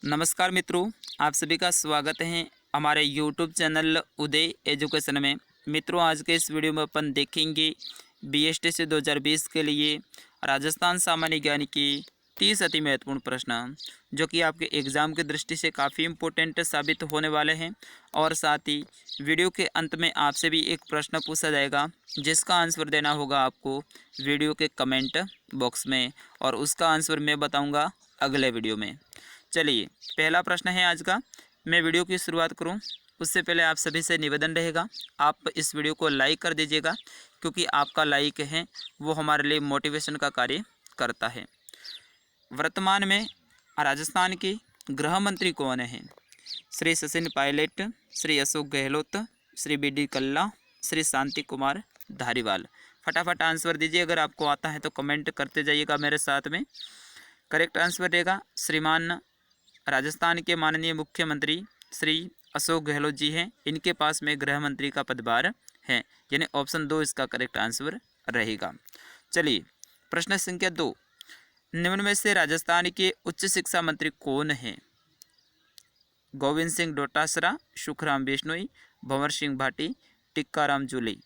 नमस्कार मित्रों, आप सभी का स्वागत है हमारे यूट्यूब चैनल उदय एजुकेशन में। मित्रों, आज के इस वीडियो में अपन देखेंगे बीएसटीसी 2020 के लिए राजस्थान सामान्य ज्ञान की 30 अति महत्वपूर्ण प्रश्न, जो कि आपके एग्ज़ाम की दृष्टि से काफ़ी इम्पोर्टेंट साबित होने वाले हैं। और साथ ही वीडियो के अंत में आपसे भी एक प्रश्न पूछा जाएगा, जिसका आंसर देना होगा आपको वीडियो के कमेंट बॉक्स में, और उसका आंसर मैं बताऊँगा अगले वीडियो में। चलिए, पहला प्रश्न है आज का। मैं वीडियो की शुरुआत करूं उससे पहले आप सभी से निवेदन रहेगा, आप इस वीडियो को लाइक कर दीजिएगा, क्योंकि आपका लाइक है वो हमारे लिए मोटिवेशन का कार्य करता है। वर्तमान में राजस्थान के गृह मंत्री कौन हैं? श्री सचिन पायलट, श्री अशोक गहलोत, श्री बी.डी. कल्ला, श्री शांति कुमार धारीवाल। फटाफट आंसर दीजिए, अगर आपको आता है तो कमेंट करते जाइएगा मेरे साथ में। करेक्ट आंसर रहेगा श्रीमान राजस्थान के माननीय मुख्यमंत्री श्री अशोक गहलोत जी हैं। इनके पास में गृह मंत्री का पदभार है, यानी ऑप्शन 2 इसका करेक्ट आंसर रहेगा। चलिए, प्रश्न संख्या 2। निम्न में से राजस्थान के उच्च शिक्षा मंत्री कौन हैं? गोविंद सिंह डोटासरा, सुखराम बिश्नोई, भंवर सिंह भाटी, टिक्काराम जूली।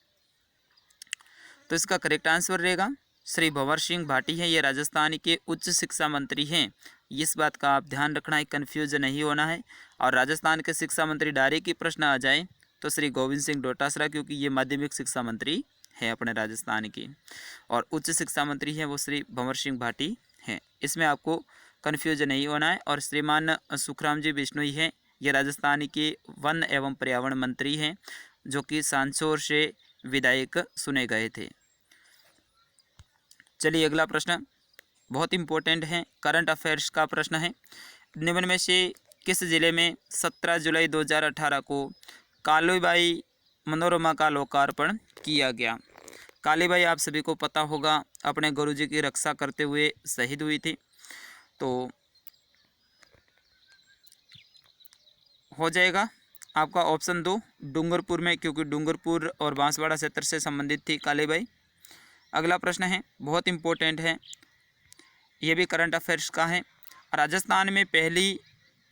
तो इसका करेक्ट आंसर रहेगा श्री भंवर सिंह भाटी हैं। ये राजस्थान के उच्च शिक्षा मंत्री हैं। इस बात का आप ध्यान रखना है, कन्फ्यूज नहीं होना है। और राजस्थान के शिक्षा मंत्री डायरेक्ट की प्रश्न आ जाए तो श्री गोविंद सिंह डोटासरा, क्योंकि ये माध्यमिक शिक्षा मंत्री हैं अपने राजस्थान के, और उच्च शिक्षा मंत्री हैं वो श्री भंवर सिंह भाटी हैं। इसमें आपको कन्फ्यूज नहीं होना है। और श्रीमान सुखराम जी बिश्नोई हैं, ये राजस्थान के वन एवं पर्यावरण मंत्री हैं, जो कि सांसौर से विधायक चुने गए थे। चलिए, अगला प्रश्न बहुत इंपॉर्टेंट है, करंट अफेयर्स का प्रश्न है। निम्न में से किस जिले में 17 जुलाई 2018 को कालीबाई मनोरमा का लोकार्पण किया गया? कालीबाई आप सभी को पता होगा, अपने गुरुजी की रक्षा करते हुए शहीद हुई थी। तो हो जाएगा आपका ऑप्शन 2 डूंगरपुर में, क्योंकि डूंगरपुर और बांसवाड़ा क्षेत्र से संबंधित थी कालीबाई। अगला प्रश्न है, बहुत इंपॉर्टेंट है, ये भी करंट अफेयर्स का है। राजस्थान में पहली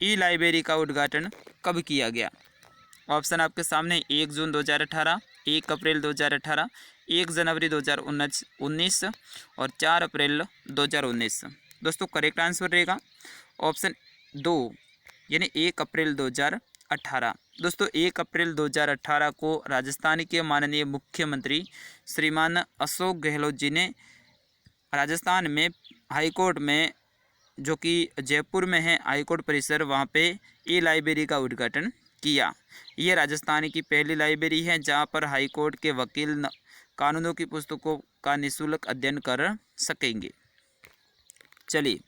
ई लाइब्रेरी का उद्घाटन कब किया गया? ऑप्शन आपके सामने 1 जून 2018, 1 अप्रैल 2018, 1 जनवरी 2019 और 4 अप्रैल 2019। दोस्तों, करेक्ट आंसर रहेगा ऑप्शन 2, यानी 1 अप्रैल 2018। दोस्तों, 1 अप्रैल 2018 को राजस्थान के माननीय मुख्यमंत्री श्रीमान अशोक गहलोत जी ने राजस्थान में हाईकोर्ट में, जो कि जयपुर में है हाईकोर्ट परिसर, वहाँ पे ई लाइब्रेरी का उद्घाटन किया। ये राजस्थान की पहली लाइब्रेरी है जहाँ पर हाईकोर्ट के वकील कानूनों की पुस्तकों का निःशुल्क अध्ययन कर सकेंगे। चलिए,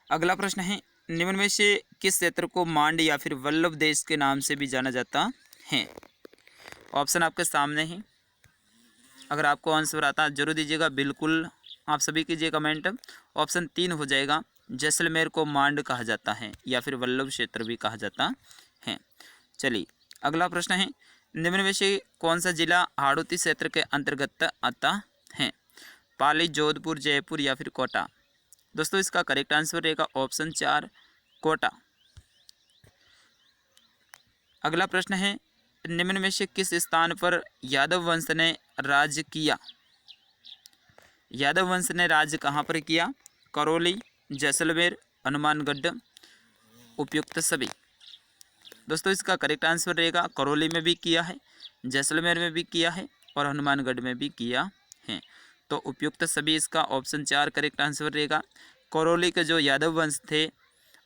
अगला प्रश्न है, निम्न में से किस क्षेत्र को मांड या फिर वल्लभ देश के नाम से भी जाना जाता है? ऑप्शन आपके सामने है, अगर आपको आंसर आता जरूर दीजिएगा, बिल्कुल आप सभी कीजिए कमेंट। ऑप्शन 3 हो जाएगा, जैसलमेर को मांड कहा जाता है या फिर वल्लभ क्षेत्र भी कहा जाता है। चलिए, अगला प्रश्न है, निम्न में से कौन सा जिला हाड़ौती क्षेत्र के अंतर्गत आता है? पाली, जोधपुर, जयपुर या फिर कोटा? दोस्तों, इसका करेक्ट आंसर रहेगा ऑप्शन 4 कोटा। अगला प्रश्न है, निम्न में से किस स्थान पर यादव वंश ने राज किया? यादव वंश ने राज कहाँ पर किया? करौली, जैसलमेर, हनुमानगढ़, उपयुक्त सभी। दोस्तों, इसका करेक्ट आंसर रहेगा करौली में भी किया है, जैसलमेर में भी किया है और हनुमानगढ़ में भी किया है। तो उपयुक्त सभी इसका ऑप्शन 4 करेक्ट आंसर रहेगा। करौली के जो यादव वंश थे,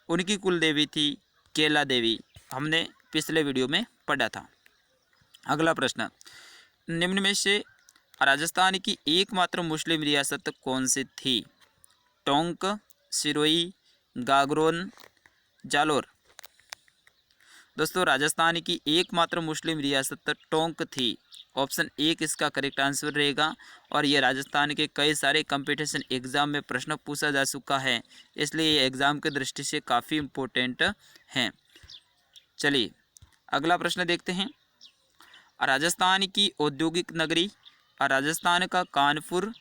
उनकी कुल देवी थी केला देवी, हमने पिछले वीडियो में पढ़ा था। अगला प्रश्न, निम्न में से राजस्थान की एकमात्र मुस्लिम रियासत कौन सी थी? टोंक, सिरोही, गागरोन, जालोर। दोस्तों, राजस्थान की एकमात्र मुस्लिम रियासत टोंक थी। ऑप्शन 1 इसका करेक्ट आंसर रहेगा। और ये राजस्थान के कई सारे कंपटीशन एग्ज़ाम में प्रश्न पूछा जा चुका है, इसलिए ये एग्ज़ाम की दृष्टि से काफ़ी इम्पोर्टेंट हैं। चलिए, अगला प्रश्न देखते हैं। राजस्थान की औद्योगिक नगरी, राजस्थान का कानपुर,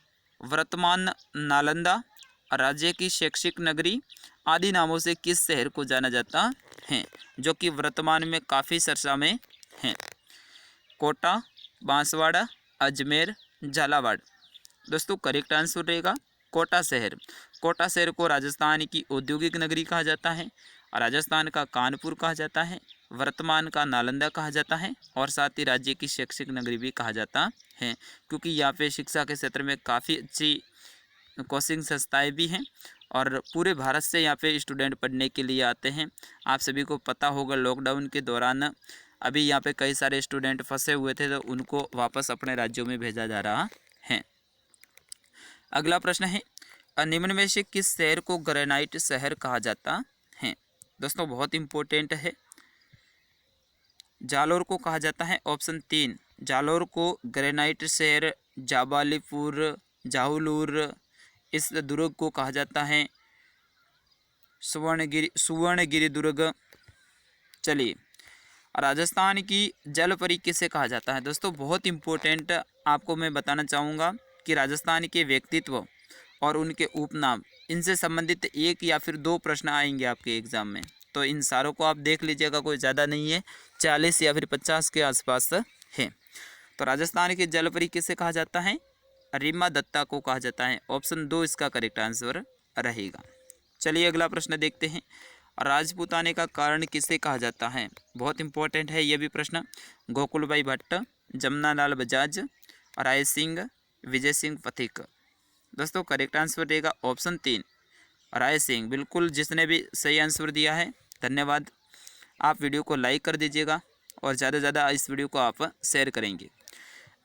वर्तमान नालंदा, राज्य की शैक्षिक नगरी आदि नामों से किस शहर को जाना जाता है, जो कि वर्तमान में काफ़ी चर्चा में है? कोटा, बांसवाड़ा, अजमेर, झालावाड़। दोस्तों करेक्ट आंसर रहेगा कोटा शहर। कोटा शहर को राजस्थान की औद्योगिक नगरी कहा जाता है, राजस्थान का कानपुर कहा जाता है, वर्तमान का नालंदा कहा जाता है और साथ ही राज्य की शैक्षिक नगरी भी कहा जाता है, क्योंकि यहाँ पे शिक्षा के क्षेत्र में काफ़ी अच्छी कोचिंग संस्थाएं भी हैं और पूरे भारत से यहाँ पे स्टूडेंट पढ़ने के लिए आते हैं। आप सभी को पता होगा लॉकडाउन के दौरान अभी यहाँ पे कई सारे स्टूडेंट फंसे हुए थे, तो उनको वापस अपने राज्यों में भेजा जा रहा है। अगला प्रश्न है, निम्न में से किस शहर को ग्रेनाइट शहर कहा जाता है? दोस्तों बहुत इंपॉर्टेंट है। जालौर को कहा जाता है, ऑप्शन 3 जालौर को ग्रेनाइट शहर, जाबालीपुर, जाहुलूर, इस दुर्ग को कहा जाता है सुवर्णगिरी दुर्ग। चलिए, राजस्थान की जलपरी किसे कहा जाता है? दोस्तों बहुत इंपॉर्टेंट आपको मैं बताना चाहूँगा कि राजस्थान के व्यक्तित्व और उनके उपनाम, इनसे संबंधित एक या फिर दो प्रश्न आएंगे आपके एग्जाम में, तो इन सारों को आप देख लीजिएगा, कोई ज़्यादा नहीं है, 40 या फिर 50 के आसपास है। तो राजस्थान की जलपरी किसे कहा जाता है? रीमा दत्ता को कहा जाता है। ऑप्शन 2 इसका करेक्ट आंसर रहेगा। चलिए अगला प्रश्न देखते हैं, राजपूताने का कारण किसे कहा जाता है? बहुत इंपॉर्टेंट है ये भी प्रश्न। गोकुलभाई भट्ट, जमनालाल बजाज, राय सिंह, विजय सिंह पथिक। दोस्तों करेक्ट आंसर देगा ऑप्शन 3 राय सिंह। बिल्कुल, जिसने भी सही आंसर दिया है धन्यवाद। आप वीडियो को लाइक कर दीजिएगा और ज़्यादा से ज़्यादा इस वीडियो को आप शेयर करेंगे।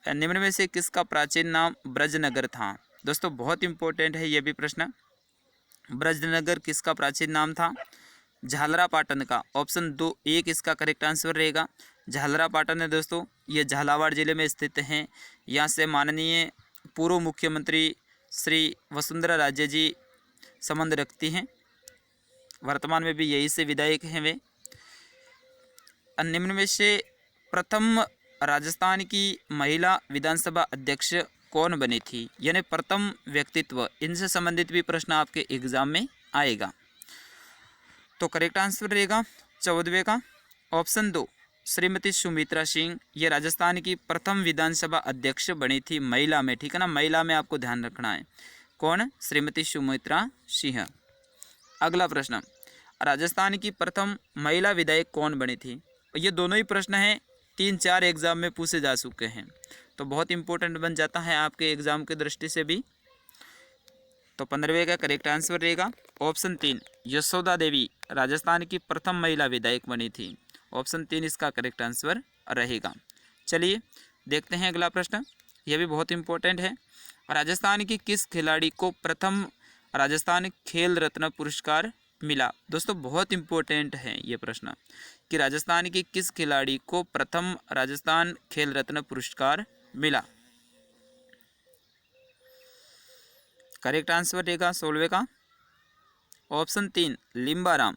निम्न में से किसका प्राचीन नाम ब्रजनगर था? दोस्तों बहुत इंपॉर्टेंट है ये भी प्रश्न। ब्रजनगर किसका प्राचीन नाम था? झालरापाटन का। ऑप्शन 2 1 इसका करेक्ट आंसर रहेगा। झालरापाटन है दोस्तों, ये झालावाड़ जिले में स्थित हैं। यहाँ से माननीय पूर्व मुख्यमंत्री श्री वसुंधरा राजे जी संबंध रखती हैं, वर्तमान में भी यही से विधायक हैं वे। निम्न में से प्रथम राजस्थान की महिला विधानसभा अध्यक्ष कौन बनी थी? यानी प्रथम व्यक्तित्व, इनसे संबंधित भी प्रश्न आपके एग्जाम में आएगा। तो करेक्ट आंसर रहेगा 14वें का ऑप्शन 2 श्रीमती सुमित्रा सिंह। ये राजस्थान की प्रथम विधानसभा अध्यक्ष बनी थी महिला में, ठीक है ना, महिला में आपको ध्यान रखना है। कौन? श्रीमती सुमित्रा सिंह। अगला प्रश्न, राजस्थान की प्रथम महिला विधायक कौन बनी थी? ये दोनों ही प्रश्न हैं, 3-4 एग्जाम में पूछे जा चुके हैं, तो बहुत इंपॉर्टेंट बन जाता है आपके एग्जाम की दृष्टि से भी। तो 15वें का करेक्ट आंसर रहेगा ऑप्शन 3 यशोदा देवी राजस्थान की प्रथम महिला विधायक बनी थी। ऑप्शन 3 इसका करेक्ट आंसर रहेगा। चलिए देखते हैं अगला प्रश्न, यह भी बहुत इंपॉर्टेंट है। राजस्थान की किस खिलाड़ी को प्रथम राजस्थान खेल रत्न पुरस्कार मिला? दोस्तों बहुत इंपॉर्टेंट है ये प्रश्न कि राजस्थान की किस खिलाड़ी को प्रथम राजस्थान खेल रत्न पुरस्कार मिला। करेक्ट आंसर रहेगा 16वें का ऑप्शन 3 लिम्बाराम।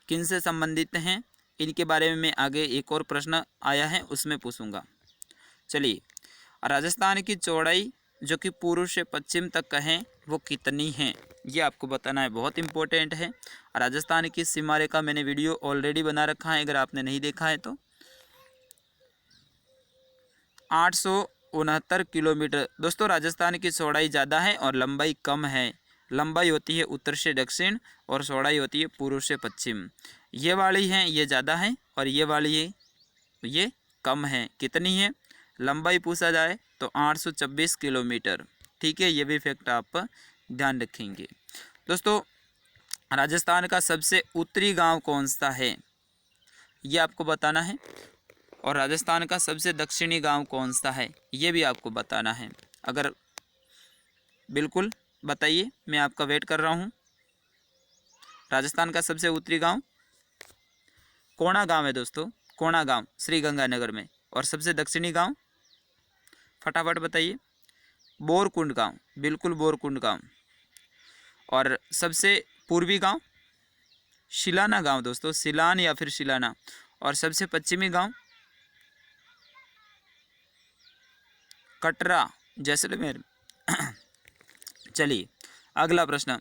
किन से संबंधित हैं? इनके बारे में मैं आगे एक और प्रश्न आया है उसमें पूछूंगा। चलिए, राजस्थान की चौड़ाई जो कि पूर्व से पश्चिम तक का है वो कितनी है, ये आपको बताना है, बहुत इंपॉर्टेंट है। राजस्थान की सीमा रेखा मैंने वीडियो ऑलरेडी बना रखा है, अगर आपने नहीं देखा है तो। 869 किलोमीटर। दोस्तों राजस्थान की चौड़ाई ज़्यादा है और लंबाई कम है। लंबाई होती है उत्तर से दक्षिण और चौड़ाई होती है पूर्व से पश्चिम। ये वाली है ये ज़्यादा है और ये वाली है ये कम है। कितनी है? लंबाई पूछा जाए तो 826 किलोमीटर। ठीक है, ये भी फैक्ट आप ध्यान रखेंगे। दोस्तों राजस्थान का सबसे उत्तरी गांव कौन सा है, ये आपको बताना है। और राजस्थान का सबसे दक्षिणी गांव कौन सा है, ये भी आपको बताना है। अगर बिल्कुल बताइए, मैं आपका वेट कर रहा हूँ। राजस्थान का सबसे उत्तरी गांव कोणा गांव है दोस्तों, कोणा गांव श्रीगंगानगर में। और सबसे दक्षिणी गांव फटाफट बताइए। बोरकुंड गांव, बिल्कुल बोरकुंड गांव। और सबसे पूर्वी गांव शिलाना गांव दोस्तों, सिलान या फिर शिलाना। और सबसे पश्चिमी गांव कटरा जैसलमेर। चलिए अगला प्रश्न,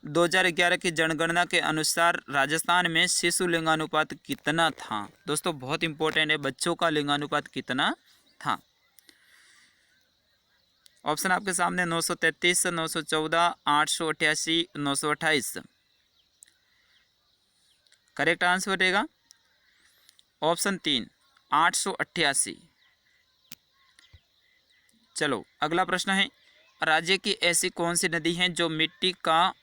2011 की जनगणना के अनुसार राजस्थान में शिशु लिंगानुपात कितना था? दोस्तों बहुत इंपॉर्टेंट है, बच्चों का लिंगानुपात कितना था? ऑप्शन आपके सामने 933, 914, 888, 928। करेक्ट आंसर रहेगा ऑप्शन 3, 888। चलो अगला प्रश्न है, राज्य की ऐसी कौन सी नदी है जो मिट्टी का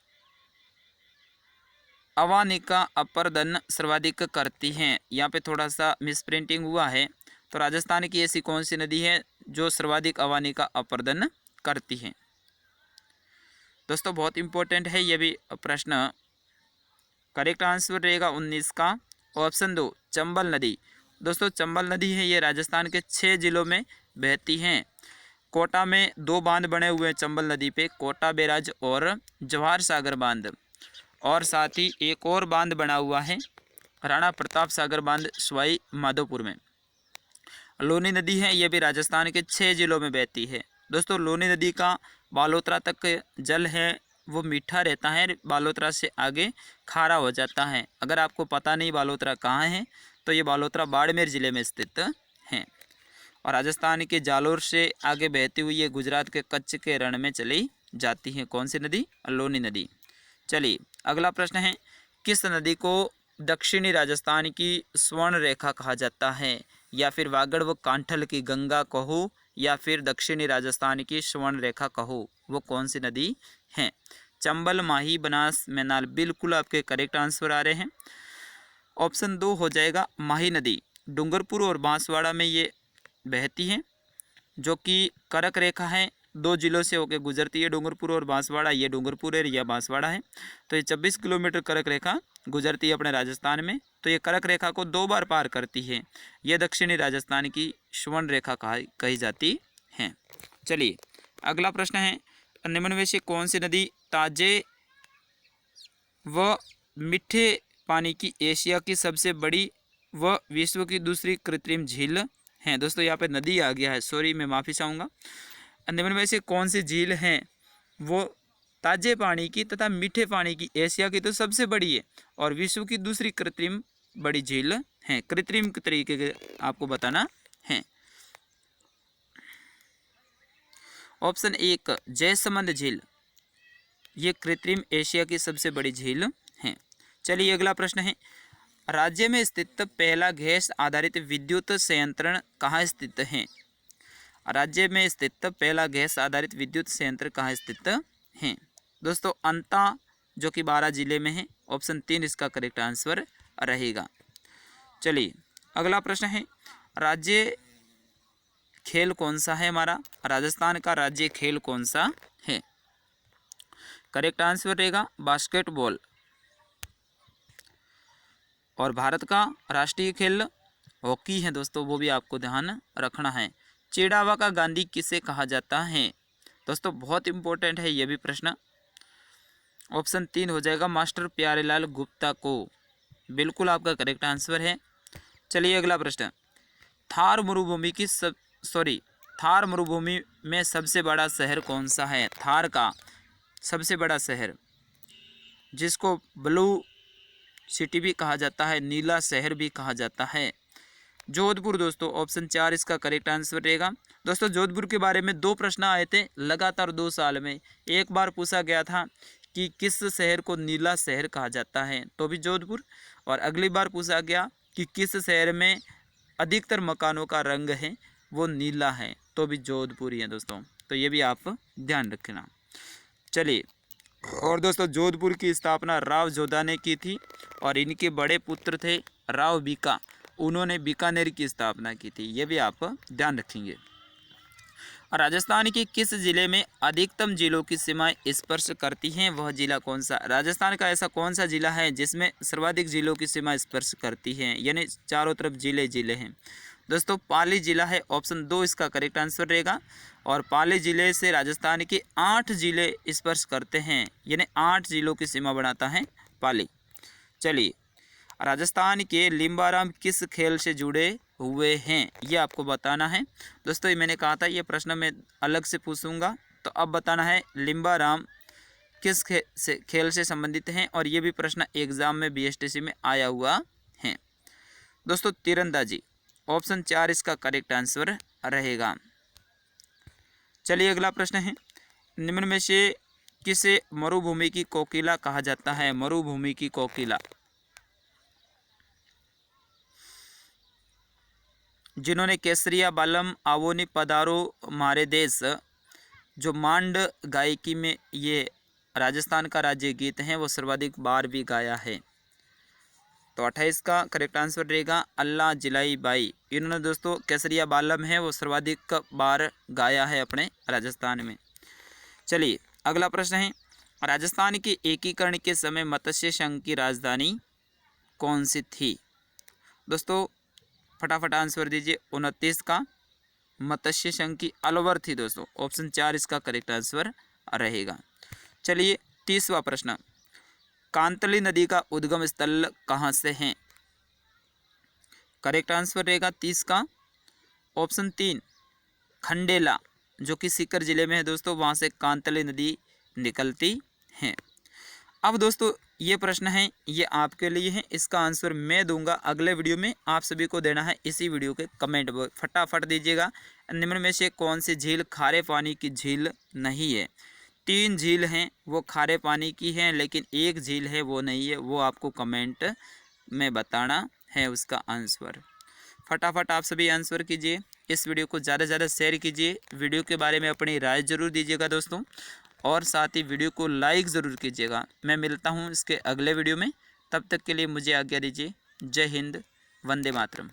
अवानिका अपर्दन सर्वाधिक करती हैं? यहाँ पे थोड़ा सा मिसप्रिंटिंग हुआ है, तो राजस्थान की ऐसी कौन सी नदी है जो सर्वाधिक अवानिका अपर्दन करती है? दोस्तों बहुत इंपॉर्टेंट है ये भी प्रश्न। करेक्ट आंसर रहेगा 19 का ऑप्शन 2, चंबल नदी। दोस्तों चंबल नदी है ये राजस्थान के 6 जिलों में बहती हैं। कोटा में 2 बांध बने हुए हैं चंबल नदी पे, कोटा बैराज और जवाहर सागर बांध, और साथ ही एक और बांध बना हुआ है राणा प्रताप सागर बांध सवाई माधोपुर में। लोनी नदी है ये भी राजस्थान के 6 जिलों में बहती है। दोस्तों लोनी नदी का बालोतरा तक जल है वो मीठा रहता है, बालोतरा से आगे खारा हो जाता है। अगर आपको पता नहीं बालोतरा कहाँ है तो ये बालोतरा बाड़मेर ज़िले में स्थित है, और राजस्थान के जालोर से आगे बहती हुई ये गुजरात के कच्छ के रण में चली जाती है। कौन सी नदी? लोनी नदी। चलिए अगला प्रश्न है, किस नदी को दक्षिणी राजस्थान की स्वर्ण रेखा कहा जाता है? या फिर वागड़ व कांठल की गंगा कहो, या फिर दक्षिणी राजस्थान की स्वर्ण रेखा कहो, वो कौन सी नदी है? चंबल, माही, बनास, मैनाल, बिल्कुल आपके करेक्ट आंसर आ रहे हैं। ऑप्शन 2 हो जाएगा माही नदी। डूंगरपुर और बांसवाड़ा में ये बहती है, जो कि कर्क रेखा है, 2 जिलों से होकर गुजरती है, डूंगरपुर और बांसवाड़ा। ये डूंगरपुर है या बांसवाड़ा है, तो ये 26 किलोमीटर कर्क रेखा गुजरती है अपने राजस्थान में। तो ये कर्क रेखा को 2 बार पार करती है। ये दक्षिणी राजस्थान की स्वर्ण रेखा कही जाती है। चलिए अगला प्रश्न है, निम्न में से कौन सी नदी ताजे व मीठे पानी की एशिया की सबसे बड़ी व विश्व की दूसरी कृत्रिम झील है? दोस्तों यहाँ पे नदी आ गया है, सॉरी मैं माफ़ी चाहूँगा। निम्न में से कौन सी झील है वो ताजे पानी की तथा मीठे पानी की एशिया की तो सबसे बड़ी है और विश्व की दूसरी कृत्रिम बड़ी झील है? कृत्रिम तरीके के आपको बताना है। ऑप्शन 1, जयसमंद झील, ये कृत्रिम एशिया की सबसे बड़ी झील है। चलिए अगला प्रश्न है, राज्य में स्थित पहला गैस आधारित विद्युत संयंत्र कहाँ स्थित है? राज्य में स्थित पहला गैस आधारित विद्युत संयंत्र कहाँ स्थित है? दोस्तों अंता, जो कि 12 जिले में है। ऑप्शन 3 इसका करेक्ट आंसर रहेगा। चलिए अगला प्रश्न है, राज्य खेल कौन सा है हमारा? राजस्थान का राज्य खेल कौन सा है? करेक्ट आंसर रहेगा बास्केटबॉल। और भारत का राष्ट्रीय खेल हॉकी है दोस्तों, वो भी आपको ध्यान रखना है। चिड़ावा का गांधी किसे कहा जाता है? दोस्तों बहुत इंपॉर्टेंट है ये भी प्रश्न। ऑप्शन 3 हो जाएगा मास्टर प्यारेलाल गुप्ता को, बिल्कुल आपका करेक्ट आंसर है। चलिए अगला प्रश्न, थार मरुभूमि में सबसे बड़ा शहर कौन सा है? थार का सबसे बड़ा शहर, जिसको ब्लू सिटी भी कहा जाता है, नीला शहर भी कहा जाता है, जोधपुर। दोस्तों ऑप्शन 4 इसका करेक्ट आंसर रहेगा। दोस्तों जोधपुर के बारे में 2 प्रश्न आए थे लगातार 2 साल में। एक बार पूछा गया था कि किस शहर को नीला शहर कहा जाता है, तो भी जोधपुर, और अगली बार पूछा गया कि किस शहर में अधिकतर मकानों का रंग है वो नीला है, तो भी जोधपुर ही है दोस्तों। तो ये भी आप ध्यान रखना। चलिए, और दोस्तों जोधपुर की स्थापना राव जोधा ने की थी, और इनके बड़े पुत्र थे राव बीका, उन्होंने बीकानेर की स्थापना की थी, ये भी आप ध्यान रखेंगे। राजस्थान के किस जिले में अधिकतम जिलों की सीमाएं स्पर्श करती हैं, वह जिला कौन सा? राजस्थान का ऐसा कौन सा जिला है जिसमें सर्वाधिक जिलों की सीमा स्पर्श करती हैं, यानी चारों तरफ जिले जिले हैं? दोस्तों पाली जिला है। ऑप्शन 2 इसका करेक्ट आंसर रहेगा। और पाली जिले से राजस्थान के 8 जिले स्पर्श करते हैं, यानी 8 जिलों की सीमा बनाता है पाली। चलिए, राजस्थान के लिम्बाराम किस खेल से जुड़े हुए हैं, ये आपको बताना है। दोस्तों ये मैंने कहा था ये प्रश्न मैं अलग से पूछूंगा, तो अब बताना है लिम्बाराम किस खेल से संबंधित हैं, और ये भी प्रश्न एग्जाम में बीएसटीसी में आया हुआ है दोस्तों। तीरंदाजी, ऑप्शन 4 इसका करेक्ट आंसर रहेगा। चलिए अगला प्रश्न है, निम्न में से किसे मरुभूमि की कोकिला कहा जाता है? मरुभूमि की कोकिला, जिन्होंने केसरिया बालम आवोनी पधारो मारे देश, जो मांड गायकी में ये राजस्थान का राज्य गीत है, वो सर्वाधिक बार भी गाया है। तो 28 का करेक्ट आंसर रहेगा अल्लाह जिलाई बाई। इन्होंने दोस्तों केसरिया बालम है वो सर्वाधिक बार गाया है अपने राजस्थान में। चलिए अगला प्रश्न है, राजस्थान के एकीकरण के समय मत्स्य संघ की राजधानी कौन सी थी? दोस्तों फटाफट आंसर दीजिए। 29 का मत्स्य संघ की अलवर थी दोस्तों। ऑप्शन 4 इसका करेक्ट आंसर रहेगा। चलिए 30वां प्रश्न, कांतली नदी का उद्गम स्थल कहाँ से है? करेक्ट आंसर रहेगा 30 का ऑप्शन 3 खंडेला, जो कि सीकर जिले में है दोस्तों, वहाँ से कांतली नदी निकलती है। अब दोस्तों ये प्रश्न है ये आपके लिए है, इसका आंसर मैं दूंगा अगले वीडियो में। आप सभी को देना है इसी वीडियो के कमेंट बॉक्स, फटाफट दीजिएगा। निम्न में से कौन सी झील खारे पानी की झील नहीं है? 3 झील हैं वो खारे पानी की हैं, लेकिन एक झील है वो नहीं है, वो आपको कमेंट में बताना है उसका आंसर। फटाफट आप सभी आंसर कीजिए। इस वीडियो को ज़्यादा से ज़्यादा शेयर कीजिए। वीडियो के बारे में अपनी राय ज़रूर दीजिएगा दोस्तों, और साथ ही वीडियो को लाइक ज़रूर कीजिएगा। मैं मिलता हूँ इसके अगले वीडियो में, तब तक के लिए मुझे आज्ञा दीजिए। जय हिंद, वंदे मातरम।